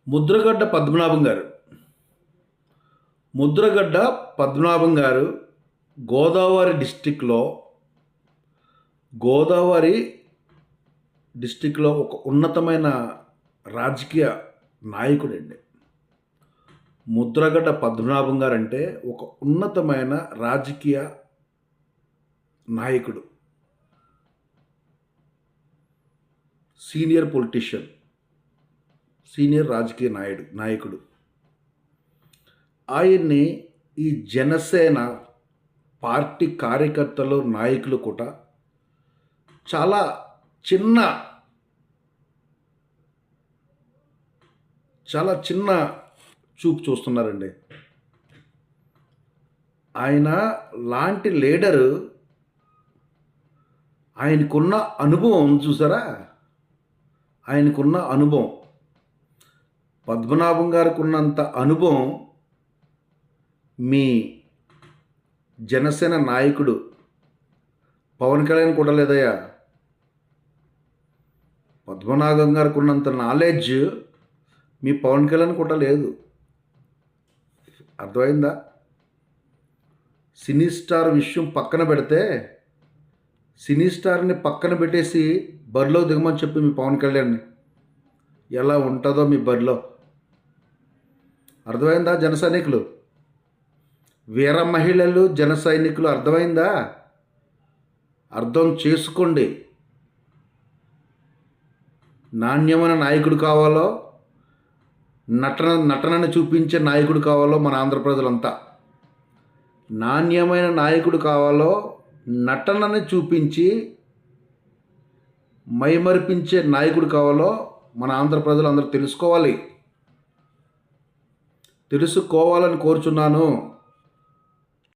ముద్రగడ్డ పద్మనాభం గారు. ముద్రగడ్డ పద్మనాభం గారు గోదావరి డిస్ట్రిక్ట్‌లో గోదావరి డిస్ట్రిక్ట్‌లో ఒక ఉన్నతమైన రాజకీయ నాయకుడండి. ముద్రగడ్డ పద్మనాభం గారంటే ఒక ఉన్నతమైన రాజకీయ నాయకుడు. Senior politician. సీనియర్ రాజకీయ నాయకుడు. ఆయన్ని ఈ జనసేన పార్టీ కార్యకర్తలు, నాయకులు కూడా చాలా చిన్న చూపు చూస్తున్నారండి. ఆయన లాంటి లీడరు, ఆయనకున్న అనుభవం చూసారా? ఆయనకున్న అనుభవం, పద్మనాభం గారికి ఉన్నంత అనుభవం మీ జనసేన నాయకుడు పవన్ కళ్యాణ్ కూడా లేదయ్యా. పద్మనాభం గారికి ఉన్నంత నాలెడ్జ్ మీ పవన్ కళ్యాణ్ కూడా లేదు. అర్థమైందా? సినీ స్టార్ విషయం పక్కన పెడితే, సినీ స్టార్ని పక్కన పెట్టేసి బరిలో దిగమని చెప్పి మీ పవన్ కళ్యాణ్ని, ఎలా ఉంటుందో మీ బరిలో. అర్థమైందా జన సైనికులు? వీర మహిళలు, జన సైనికులు, అర్థమైందా? అర్థం చేసుకోండి. నాణ్యమైన నాయకుడు కావాలో, నటనను చూపించే నాయకుడు కావాలో మన ఆంధ్ర ప్రజలంతా. నాణ్యమైన నాయకుడు కావాలో, నటనని చూపించి మైమరిపించే నాయకుడు కావాలో మన ఆంధ్ర ప్రజలు అందరూ తెలుసుకోవాలని కోరుచున్నాను.